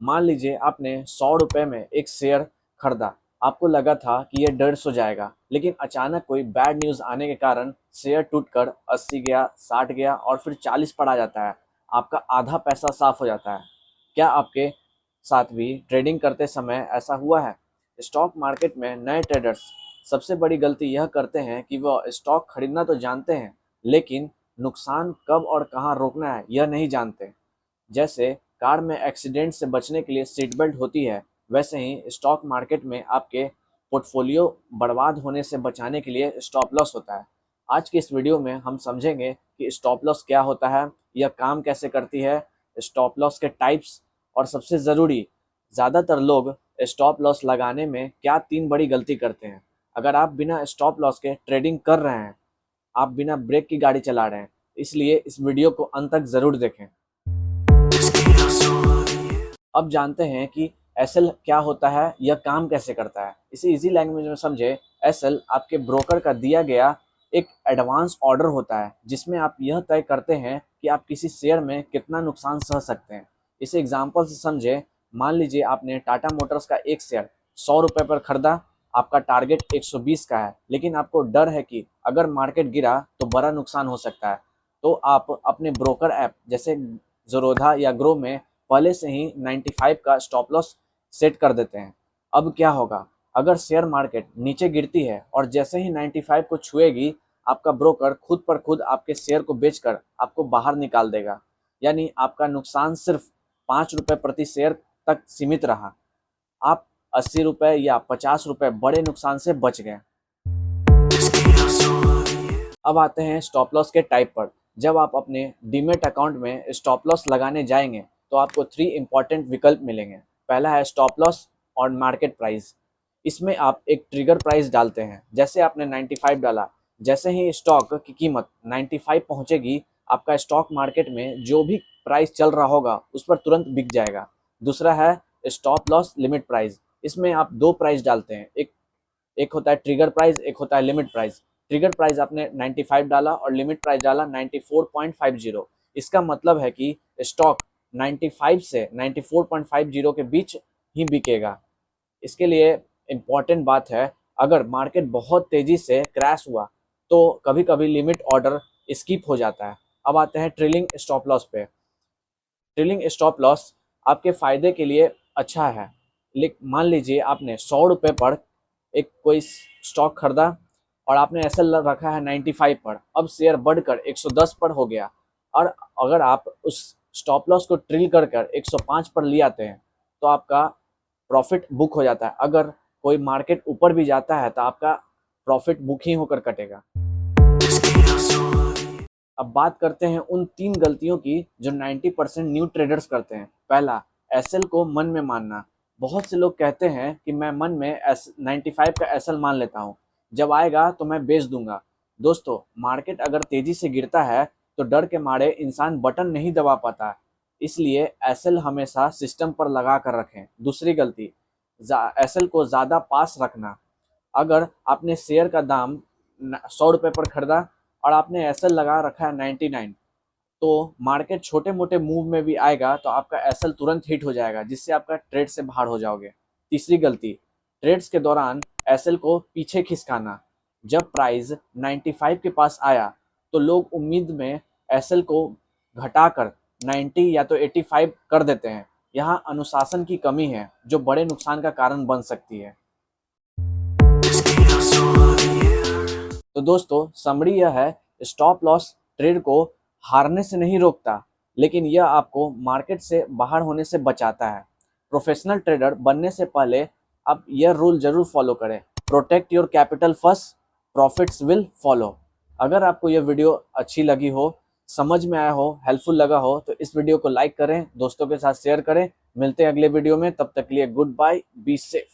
मान लीजिए आपने 100 रुपये में एक शेयर खरीदा। आपको लगा था कि ये 150 जाएगा, लेकिन अचानक कोई बैड न्यूज़ आने के कारण शेयर टूटकर 80 गया, 60 गया और फिर 40 पर आ जाता है। आपका आधा पैसा साफ हो जाता है। क्या आपके साथ भी ट्रेडिंग करते समय ऐसा हुआ है? स्टॉक मार्केट में नए ट्रेडर्स सबसे बड़ी गलती यह करते हैं कि वह स्टॉक खरीदना तो जानते हैं, लेकिन नुकसान कब और कहाँ रोकना है यह नहीं जानते। जैसे कार में एक्सीडेंट से बचने के लिए सीट बेल्ट होती है, वैसे ही स्टॉक मार्केट में आपके पोर्टफोलियो बर्बाद होने से बचाने के लिए स्टॉप लॉस होता है। आज की इस वीडियो में हम समझेंगे कि स्टॉप लॉस क्या होता है, यह काम कैसे करती है, स्टॉप लॉस के टाइप्स और सबसे ज़रूरी, ज़्यादातर लोग स्टॉप लॉस लगाने में क्या 3 बड़ी गलती करते हैं। अगर आप बिना स्टॉप लॉस के ट्रेडिंग कर रहे हैं, आप बिना ब्रेक की गाड़ी चला रहे हैं, इसलिए इस वीडियो को अंत तक ज़रूर देखें। अब जानते हैं कि एसएल क्या होता है, यह काम कैसे करता है। इसे इजी लैंग्वेज में समझे। एसएल आपके ब्रोकर का दिया गया एक एडवांस ऑर्डर होता है, जिसमें आप यह तय करते हैं कि आप किसी शेयर में कितना नुकसान सह सकते हैं। इसे एग्जांपल से समझे। मान लीजिए आपने टाटा मोटर्स का एक शेयर 100 रुपये पर खरीदा। आपका टारगेट 120 का है, लेकिन आपको डर है कि अगर मार्केट गिरा तो बड़ा नुकसान हो सकता है। तो आप अपने ब्रोकर ऐप जैसे ज़रोधा या ग्रो में पहले से ही 95 का स्टॉप लॉस सेट कर देते हैं। अब क्या होगा, अगर शेयर मार्केट नीचे गिरती है और जैसे ही 95 को छुएगी, आपका ब्रोकर खुद पर खुद आपके शेयर को बेचकर आपको बाहर निकाल देगा। यानी आपका नुकसान सिर्फ 5 रुपये प्रति शेयर तक सीमित रहा। आप 80 रुपये या 50 रुपये बड़े नुकसान से बच गए। अब आते हैं स्टॉप लॉस के टाइप पर। जब आप अपने डीमेट अकाउंट में स्टॉप लॉस लगाने जाएंगे तो आपको 3 इंपॉर्टेंट विकल्प मिलेंगे। पहला है स्टॉप लॉस और मार्केट प्राइस। इसमें आप एक ट्रिगर प्राइस डालते हैं। जैसे आपने 95 डाला, जैसे ही स्टॉक की कीमत 95 पहुंचेगी, आपका स्टॉक मार्केट में जो भी प्राइस चल रहा होगा उस पर तुरंत बिक जाएगा। दूसरा है स्टॉप लॉस लिमिट प्राइस। इसमें आप 2 प्राइस डालते हैं, एक एक होता है ट्रिगर प्राइस, एक होता है लिमिट प्राइस। ट्रिगर प्राइस आपने 95 डाला और लिमिट प्राइस डाला 94.50। इसका मतलब है कि स्टॉक 95 से 94.50 के बीच ही बिकेगा। इसके लिए इम्पॉर्टेंट बात है, अगर मार्केट बहुत तेजी से क्रैश हुआ तो कभी कभी लिमिट ऑर्डर स्किप हो जाता है। अब आते हैं ट्रेलिंग स्टॉप लॉस पे। ट्रेलिंग स्टॉप लॉस आपके फायदे के लिए अच्छा है। लेकिन मान लीजिए आपने 100 रुपये पर एक कोई स्टॉक खरीदा और आपने ऐसा रखा है 95 पर। अब शेयर बढ़कर 110 पर हो गया, और अगर आप उस स्टॉप लॉस को ट्रिल कर कर 105 पर ले आते हैं तो आपका प्रॉफिट बुक हो जाता है। अगर कोई मार्केट ऊपर भी जाता है तो आपका प्रॉफिट बुक ही होकर कटेगा। अब बात करते हैं उन 3 गलतियों की जो 90% न्यू ट्रेडर्स करते हैं। पहला, एसएल को मन में मानना। बहुत से लोग कहते हैं कि मैं मन में 95 का एसएल मान लेता हूँ, जब आएगा तो मैं बेच दूंगा। दोस्तों, मार्केट अगर तेजी से गिरता है तो डर के मारे इंसान बटन नहीं दबा पाता। इसलिए एसएल हमेशा सिस्टम पर लगा कर रखें। दूसरी गलती, एसएल को ज़्यादा पास रखना। अगर आपने शेयर का दाम 100 रुपये पर खरीदा और आपने एसएल लगा रखा है 99, तो मार्केट छोटे मोटे मूव में भी आएगा तो आपका एसएल तुरंत हिट हो जाएगा, जिससे आपका ट्रेड से बाहर हो जाओगे। तीसरी गलती, ट्रेड्स के दौरान एसएल को पीछे खिसकाना। जब प्राइस 95 के पास आया तो लोग उम्मीद में एसएल को घटाकर 90 या तो 85 कर देते हैं। यहाँ अनुशासन की कमी है जो बड़े नुकसान का कारण बन सकती है। तो दोस्तों, समरी यह है, स्टॉप लॉस ट्रेड को हारने से नहीं रोकता, लेकिन यह आपको मार्केट से बाहर होने से बचाता है। प्रोफेशनल ट्रेडर बनने से पहले आप यह रूल जरूर फॉलो करें, protect your capital first, profits will follow. अगर आपको यह वीडियो अच्छी लगी हो, समझ में आया हो, हेल्पफुल लगा हो, तो इस वीडियो को लाइक करें, दोस्तों के साथ शेयर करें। मिलते हैं अगले वीडियो में, तब तक के लिए गुड बाय, बी सेफ।